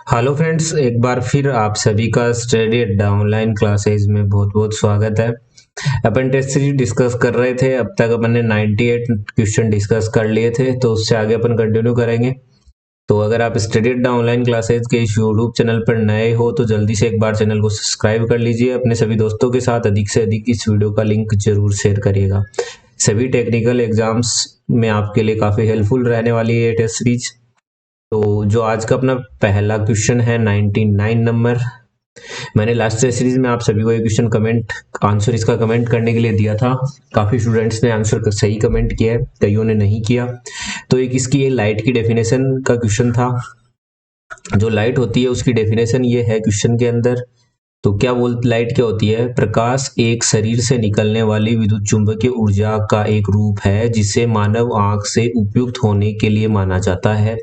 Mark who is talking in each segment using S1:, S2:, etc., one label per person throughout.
S1: Hello friends, एक बार फिर आप सभी का स्टडी अड्डा ऑनलाइन क्लासेज में बहुत बहुत स्वागत है। अपन टेस्ट सीरीज डिस्कस कर रहे थे। अब तक अपन ने 98 क्वेश्चन डिस्कस कर लिए थे, तो उससे आगे अपन कंटिन्यू करेंगे। तो अगर आप स्टडी अड्डा ऑनलाइन क्लासेज के इस यूट्यूब चैनल पर नए हो तो जल्दी से एक बार चैनल को सब्सक्राइब कर लीजिए। अपने सभी दोस्तों के साथ अधिक से अधिक इस वीडियो का लिंक जरूर शेयर करिएगा। सभी टेक्निकल एग्जाम्स में आपके लिए काफ़ी हेल्पफुल रहने वाली है ये टेस्ट सीरीज। तो जो आज का अपना पहला क्वेश्चन है 99 नंबर। मैंने लास्ट सीरीज में आप सभी को ये क्वेश्चन कमेंट आंसर इसका कमेंट करने के लिए दिया था। काफी स्टूडेंट्स ने आंसर सही कमेंट किया है, कईयों ने नहीं किया। तो एक इसकी ये लाइट की डेफिनेशन का क्वेश्चन था। जो लाइट होती है उसकी डेफिनेशन ये है क्वेश्चन के अंदर। तो क्या बोल लाइट क्या होती है? प्रकाश एक शरीर से निकलने वाली विद्युत चुंबकीय ऊर्जा का एक रूप है जिसे मानव आंख से उपयुक्त होने के लिए माना जाता है।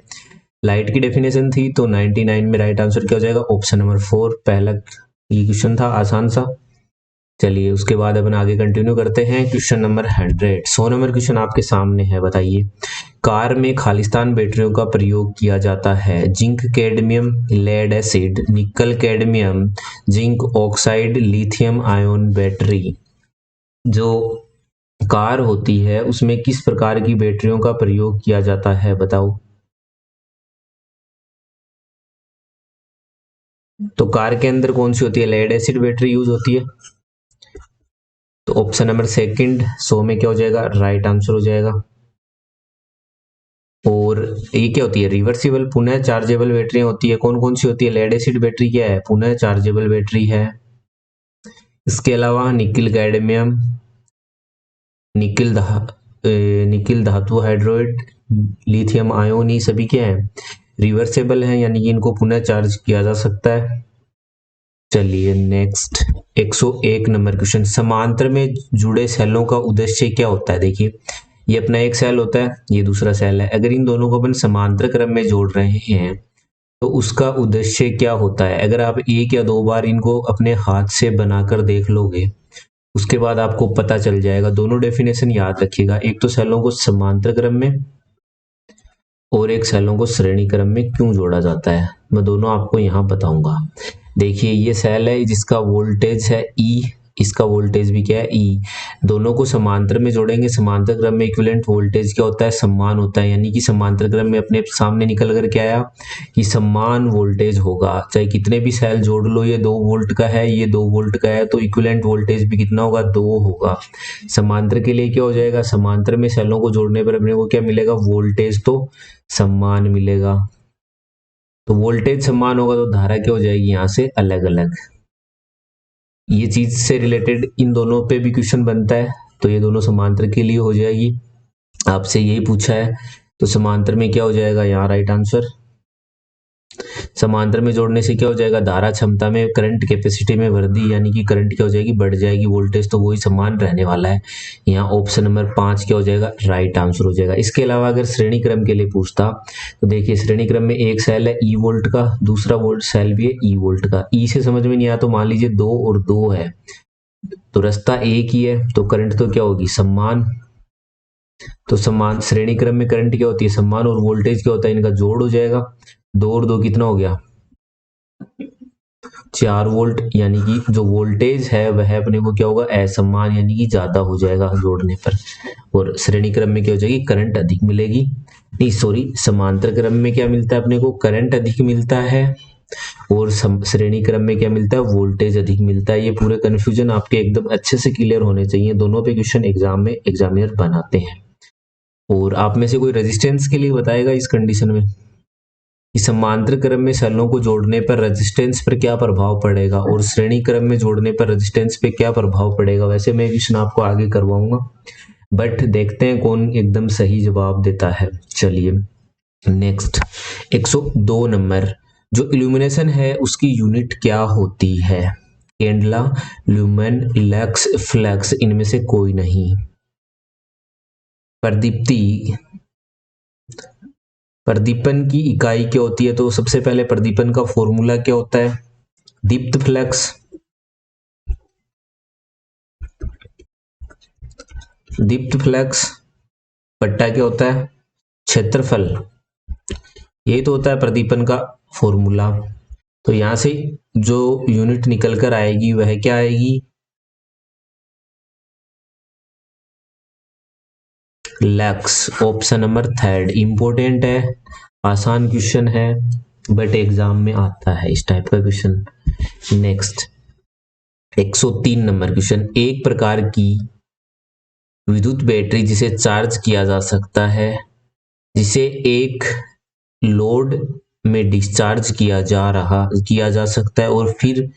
S1: लाइट की डेफिनेशन थी। तो 99 में राइट आंसर क्या हो जाएगा? ऑप्शन नंबर 4 पहला ये क्वेश्चन था, आसान सा। चलिए उसके बाद अपन आगे कंटिन्यू करते हैं। क्वेश्चन नंबर 100 नंबर क्वेश्चन आपके सामने है। बताइए, कार में खालिस्तान बैटरियों का प्रयोग किया जाता है। Zinc cadmium lead acid, nickel cadmium, zinc oxide, lithium ion battery. जो कार होती है उसमें किस प्रकार की बैटरियों का प्रयोग किया जाता है? बताओ। तो कार के अंदर कौन सी होती है? लेड एसिड बैटरी यूज होती है। तो ऑप्शन नंबर सेकंड 100 में क्या हो जाएगा? राइट आंसर हो जाएगा। और ये क्या होती है? रिवर्सिबल पुनः चार्जेबल बैटरियां होती है। कौन कौन सी होती है? लेड एसिड बैटरी क्या है? पुनः चार्जेबल बैटरी है। इसके अलावा निकिल कैडमियम, निकिल धा निकिल धातु हाइड्रोइड, लिथियम आयोन, ये सभी क्या है? रिवर्सेबल है, यानी कि इनको पुनः चार्ज किया जा सकता है। चलिए नेक्स्ट 101 नंबर क्वेश्चन। समांतर में जुड़े सेलों का उद्देश्य क्या होता है? देखिए, ये अपना एक सेल होता है, ये दूसरा सेल है। अगर इन दोनों को अपन समांतर क्रम में जोड़ रहे हैं तो उसका उद्देश्य क्या होता है? अगर आप एक या दो बार इनको अपने हाथ से बनाकर देख लोगे उसके बाद आपको पता चल जाएगा। दोनों डेफिनेशन याद रखिएगा, एक तो सेलों को समांतर क्रम में और एक सेलों को श्रेणी क्रम में क्यों जोड़ा जाता है, मैं दोनों आपको यहाँ बताऊंगा। देखिए, ये सेल है जिसका वोल्टेज है ई, इसका वोल्टेज भी क्या है? ई। दोनों को समांतर में जोड़ेंगे। समांतर क्रम में इक्विवेलेंट वोल्टेज क्या होता है? समान होता है। यानी कि समांतर क्रम में अपने सामने निकल कर क्या आया कि समान वोल्टेज होगा। चाहे कितने भी सेल जोड़ लो, ये 2 वोल्ट का है, ये 2 वोल्ट का है, तो इक्विवेलेंट वोल्टेज भी कितना होगा? 2 होगा। समांतर के लिए क्या हो जाएगा? समांतर में सेलों को जोड़ने पर अपने को क्या मिलेगा? वोल्टेज तो समान मिलेगा। तो वोल्टेज समान होगा तो धारा क्या हो जाएगी? यहाँ से अलग अलग। ये चीज से रिलेटेड इन दोनों पे भी क्वेश्चन बनता है, तो ये दोनों समांतर के लिए हो जाएगी। आपसे यही पूछा है, तो समांतर में क्या हो जाएगा यहाँ? Right answer. समांतर में जोड़ने से क्या हो जाएगा? धारा क्षमता में, करंट कैपेसिटी में वृद्धि, यानी कि करंट क्या हो जाएगी? बढ़ जाएगी। वोल्टेज तो वही समान रहने वाला है। यहाँ ऑप्शन नंबर 5 क्या हो जाएगा? राइट आंसर हो जाएगा। इसके अलावा अगर श्रेणी क्रम के लिए पूछता तो देखिए, श्रेणी क्रम में एक सेल है ई वोल्ट का, दूसरा वोल्ट सेल भी है ई वोल्ट का। ई से समझ में नहीं आया तो मान लीजिए 2 और 2 है, तो रास्ता एक ही है, तो करंट तो क्या होगी? समान। तो समान श्रेणी क्रम में करंट क्या होती है? समान। और वोल्टेज क्या होता है? इनका जोड़ हो जाएगा। 2 और 2 कितना हो गया? 4 वोल्ट। यानी कि जो वोल्टेज है वह अपने को क्या होगा? असमान, यानी कि ज्यादा हो जाएगा जोड़ने पर। और श्रेणी क्रम में क्या हो जाएगी? करंट अधिक मिलेगी। नहीं सॉरी, समांतर क्रम में क्या मिलता है अपने को? करंट अधिक मिलता है। और श्रेणी क्रम में क्या मिलता है? वोल्टेज अधिक मिलता है। ये पूरे कंफ्यूजन आपके एकदम अच्छे से क्लियर होने चाहिए। दोनों पे क्वेश्चन एग्जाम में एग्जामिनर बनाते हैं। और आप में से कोई रेजिस्टेंस के लिए बताएगा इस कंडीशन में कि समांतर क्रम में सेलों को जोड़ने पर रेजिस्टेंस पर क्या प्रभाव पड़ेगा और श्रेणी क्रम में जोड़ने पर रेजिस्टेंस पे क्या प्रभाव पड़ेगा। वैसे मैं क्वेश्चन आपको आगे करवाऊंगा, बट देखते हैं कौन एकदम सही जवाब देता है। चलिए नेक्स्ट 102 नंबर। जो इल्यूमिनेशन है उसकी यूनिट क्या होती है? कैंडला, ल्यूमेन, लक्स, फ्लक्स, इनमें से कोई नहीं। प्रदीप्ति, प्रदीपन की इकाई क्या होती है? तो सबसे पहले प्रदीपन का फॉर्मूला क्या होता है? दीप्त फ्लक्स, दीप्त फ्लक्स बट्टा क्या होता है? क्षेत्रफल। यही तो होता है प्रदीपन का फॉर्मूला। तो यहां से जो यूनिट निकल कर आएगी वह क्या आएगी, lakhs. Option number third important है, आसान क्वेश्चन है, बट एग्जाम में आता है इस टाइप का क्वेश्चन। नेक्स्ट 103 नंबर क्वेश्चन, एक प्रकार की विद्युत बैटरी जिसे चार्ज किया जा सकता है, जिसे एक लोड में डिस्चार्ज किया जा सकता है और फिर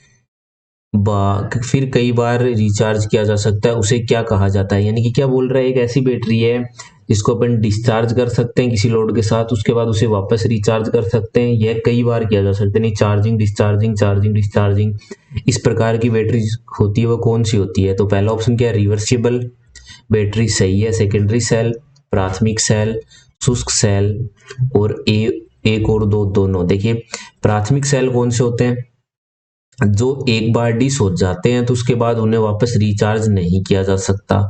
S1: कई बार रिचार्ज किया जा सकता है, उसे क्या कहा जाता है। यानी कि क्या बोल रहा है, एक ऐसी बैटरी है जिसको अपन डिस्चार्ज कर सकते हैं किसी लोड के साथ, उसके बाद उसे वापस रिचार्ज कर सकते हैं, यह कई बार किया जा सकता है, नहीं चार्जिंग डिस्चार्जिंग चार्जिंग डिस्चार्जिंग, इस प्रकार की बैटरी होती है वो कौन सी होती है। तो पहला ऑप्शन क्या है, रिवर्सिबल बैटरी सही है, सेकेंडरी सेल, प्राथमिक सेल, शुष्क सेल, और एक और दो दोनों। देखिए प्राथमिक सेल कौन से होते हैं, जो एक बार डिस हो जाते हैं तो उसके बाद उन्हें वापस रिचार्ज नहीं किया जा सकता,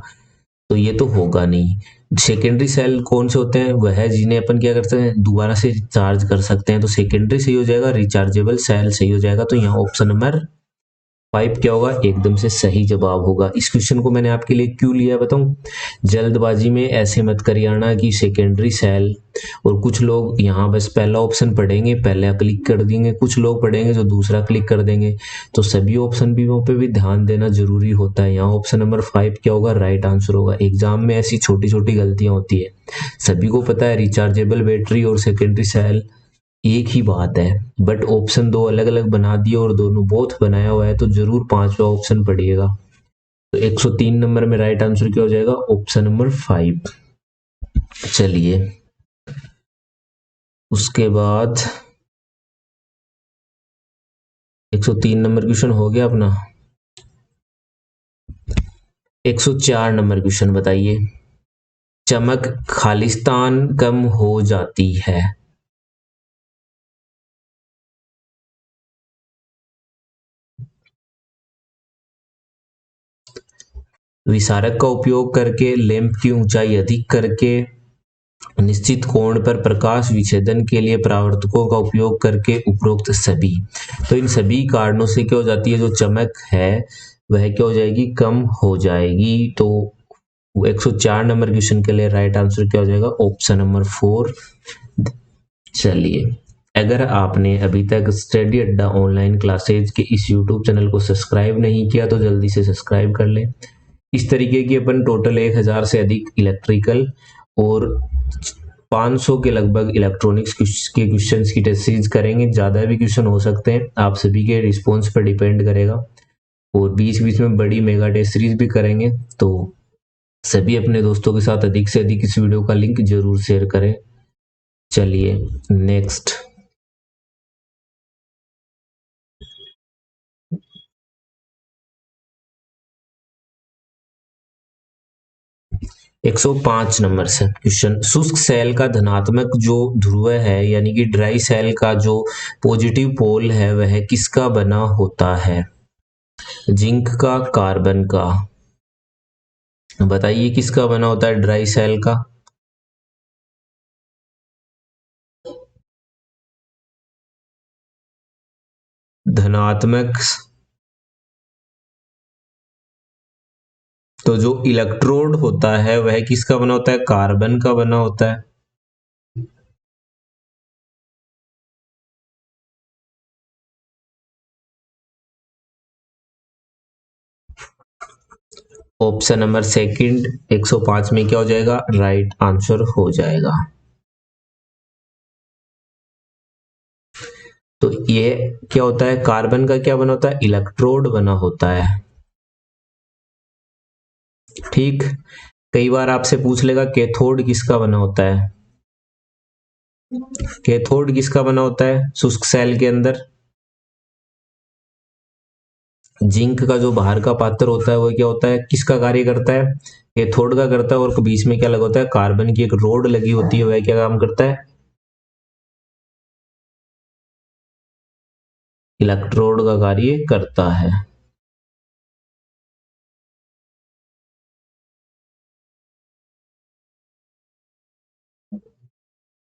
S1: तो ये तो होगा नहीं। सेकेंडरी सेल कौन से होते हैं, वह है जिन्हें अपन क्या कर सकते हैं, दोबारा से चार्ज कर सकते हैं, तो सेकेंडरी सही हो जाएगा, रिचार्जेबल सेल सही हो जाएगा। तो यहाँ ऑप्शन नंबर 5 क्या होगा, एकदम से सही जवाब होगा। इस क्वेश्चन को मैंने आपके लिए क्यों लिया बताऊं, जल्दबाजी में ऐसे मत करियाना कि सेकेंडरी सेल, और कुछ लोग यहाँ बस पहला ऑप्शन पढ़ेंगे, पहला क्लिक कर देंगे, कुछ लोग पढ़ेंगे जो दूसरा क्लिक कर देंगे, तो सभी ऑप्शन भी पे भी ध्यान देना जरूरी होता है। यहाँ ऑप्शन नंबर 5 क्या होगा, राइट आंसर होगा। एग्जाम में ऐसी छोटी छोटी गलतियां होती है, सभी को पता है रिचार्जेबल बैटरी और सेकेंडरी सेल एक ही बात है, बट ऑप्शन दो अलग अलग बना दिए और दोनों बोथ बनाया हुआ है, तो जरूर पांचवा ऑप्शन पढ़िएगा। तो 103 नंबर में राइट आंसर क्या हो जाएगा, ऑप्शन नंबर 5। चलिए उसके बाद 103 नंबर क्वेश्चन हो गया अपना। 104 नंबर क्वेश्चन बताइए, चमक खालिस्तान कम हो जाती है। विसारक का उपयोग करके, लैंप की ऊंचाई अधिक करके, निश्चित कोण पर प्रकाश विच्छेदन के लिए परावर्तकों का उपयोग करके, उपरोक्त सभी। तो इन सभी कारणों से क्या हो जाती है, जो चमक है वह क्या हो जाएगी, कम हो जाएगी। तो 104 नंबर क्वेश्चन के लिए राइट आंसर क्या हो जाएगा, ऑप्शन नंबर 4। चलिए अगर आपने अभी तक स्टडी अड्डा ऑनलाइन क्लासेज के इस यूट्यूब चैनल को सब्सक्राइब नहीं किया तो जल्दी से सब्सक्राइब कर लें। इस तरीके की अपन टोटल 1000 से अधिक इलेक्ट्रिकल और 500 के लगभग इलेक्ट्रॉनिक्स के क्वेश्चंस की टेस्ट सीरीज करेंगे। ज़्यादा भी क्वेश्चन हो सकते हैं, आप सभी के रिस्पॉन्स पर डिपेंड करेगा, और बीच बीच में बड़ी मेगा टेस्ट सीरीज भी करेंगे। तो सभी अपने दोस्तों के साथ अधिक से अधिक इस वीडियो का लिंक जरूर शेयर करें। चलिए नेक्स्ट 105 नंबर से क्वेश्चन, शुष्क सेल का धनात्मक जो ध्रुव है यानी कि ड्राई सेल का जो पॉजिटिव पोल है वह किसका बना होता है, जिंक का, कार्बन का। बताइए किसका बना होता है ड्राई सेल का। धनात्मक, तो जो इलेक्ट्रोड होता है वह किसका बना होता है, कार्बन का बना होता है। ऑप्शन नंबर सेकंड 105 में क्या हो जाएगा, राइट आंसर हो जाएगा। तो ये क्या होता है, कार्बन का क्या बना होता है, इलेक्ट्रोड बना होता है। ठीक, कई बार आपसे पूछ लेगा कैथोड किसका बना होता है, कैथोड किसका बना होता है शुष्क सेल के अंदर। जिंक का जो बाहर का पात्र होता है वो क्या होता है, किसका कार्य करता है, कैथोड का करता है, और बीच में क्या लगा होता है, कार्बन की एक रोड लगी होती है, वह क्या काम करता है, इलेक्ट्रोड का कार्य करता है।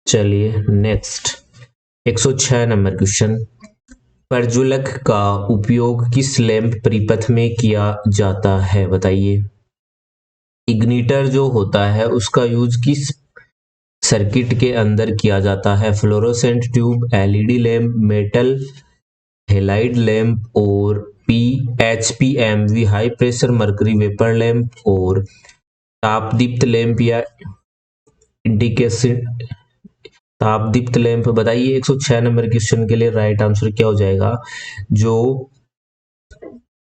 S1: चलिए नेक्स्ट 106 नंबर क्वेश्चन, प्रज्वलक का उपयोग किस लैंप परिपथ में किया जाता है, बताइए। इग्निटर जो होता है उसका यूज किस सर्किट के अंदर किया जाता है, fluorescent tube, LED lamp, metal halide lamp और PHPMV high pressure mercury vapour lamp और तापदीप्त लैंप या इंडिकेशन तापदीप्त लैंप, बताइए। 106 नंबर क्वेश्चन के लिए राइट आंसर क्या हो जाएगा, जो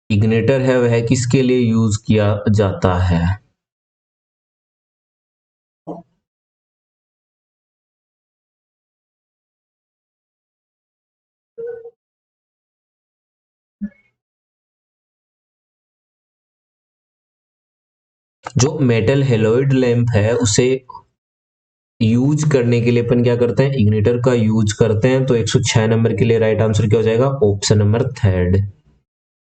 S1: इग्निटर है वह किसके लिए यूज किया जाता है। जो मेटल हेलोइड लैंप है उसे यूज करने के लिए अपन क्या करते हैं, इग्निटर का यूज करते हैं। तो 106 नंबर के लिए राइट आंसर क्या हो जाएगा, ऑप्शन नंबर थर्ड।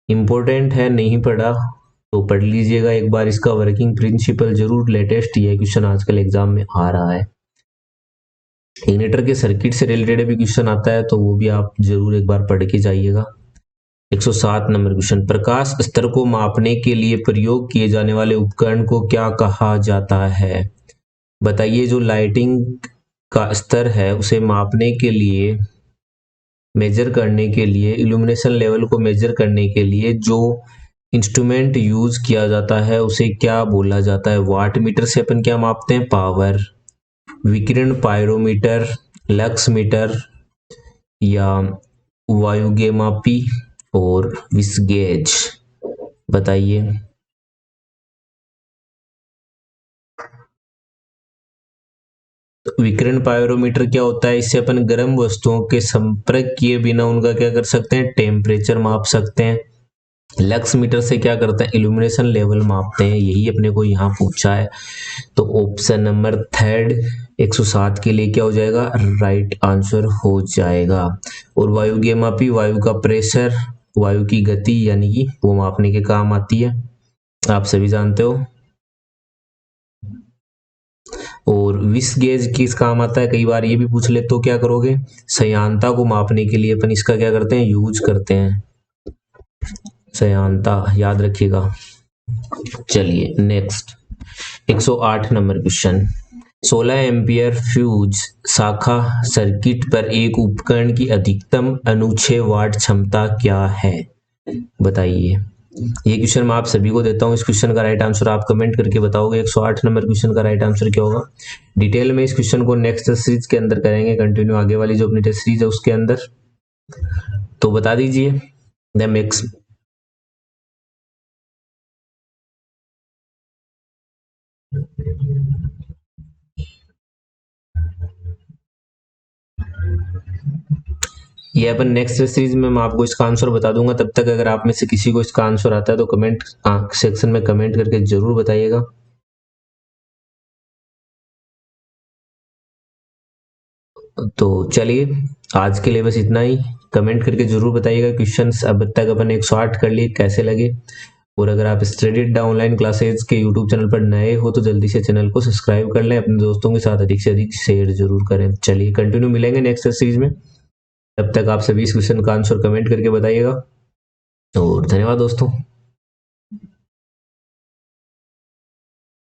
S1: इंपॉर्टेंट है, नहीं पढ़ा तो पढ़ लीजिएगा एक बार, इसका वर्किंग प्रिंसिपल जरूर, लेटेस्ट ये क्वेश्चन आजकल एग्जाम में आ रहा है। इग्निटर के सर्किट से रिलेटेड भी क्वेश्चन आता है तो वो भी आप जरूर एक बार पढ़ के जाइएगा। 107 नंबर क्वेश्चन, प्रकाश स्तर को मापने के लिए प्रयोग किए जाने वाले उपकरण को क्या कहा जाता है, बताइए। जो लाइटिंग का स्तर है उसे मापने के लिए, मेजर करने के लिए, इल्यूमिनेशन लेवल को मेजर करने के लिए जो इंस्ट्रूमेंट यूज किया जाता है उसे क्या बोला जाता है। वाट मीटर से अपन क्या मापते हैं, पावर, विकिरण पायरोमीटर, लक्स मीटर या वायुगेमापी और विस्गेज, बताइए। तो विकिरण पायरोमीटर क्या होता है, इससे अपन गर्म वस्तुओं के संपर्क किए बिना उनका क्या कर सकते हैं, टेम्परेचर माप सकते हैं। लक्स मीटर से क्या करते हैं, इल्यूमिनेशन लेवल मापते हैं, यही अपने को यहाँ पूछा है। तो ऑप्शन नंबर थर्ड 107 के लिए क्या हो जाएगा, राइट आंसर हो जाएगा। और वायुगेमापी वायु का प्रेशर, वायु की गति यानी कि वो मापने के काम आती है, आप सभी जानते हो। और विस गेज किस काम आता है, कई बार ये भी पूछ ले तो क्या करोगे, सयांता को मापने के लिए अपन इसका क्या करते हैं, यूज करते हैं, सयांता याद रखिएगा। चलिए next 108 number question, 16 ampere fuse शाखा सर्किट पर एक उपकरण की अधिकतम अनुच्छेद वाट क्षमता क्या है, बताइए। ये क्वेश्चन मैं आप सभी को देता हूँ, इस क्वेश्चन का राइट आंसर आप कमेंट करके बताओगे। 108 नंबर क्वेश्चन का राइट आंसर क्या होगा, डिटेल में इस क्वेश्चन को नेक्स्ट सीरीज के अंदर करेंगे, कंटिन्यू आगे वाली जो अपनी टेस्ट सीरीज है उसके अंदर, तो बता दीजिए। नेक्स्ट ये अपन नेक्स्ट सीरीज में मैं आपको इसका आंसर बता दूंगा। तब तक अगर आप में से किसी को इसका आंसर आता है तो कमेंट सेक्शन में कमेंट करके जरूर बताइएगा। तो चलिए आज के लिए बस इतना ही, कमेंट करके जरूर बताइएगा क्वेश्चंस अब तक अपन 108 कर लिए कैसे लगे। और अगर आप स्टडी अड्डा ऑनलाइन क्लासेज के यूट्यूब चैनल पर नए हो तो जल्दी से चैनल को सब्सक्राइब कर लें, अपने दोस्तों के साथ अधिक से अधिक शेयर जरूर करें। चलिए कंटिन्यू मिलेंगे नेक्स्ट सीरीज में, तब तक आप सभी इस क्वेश्चन का आंसर कमेंट करके बताइएगा। और धन्यवाद दोस्तों।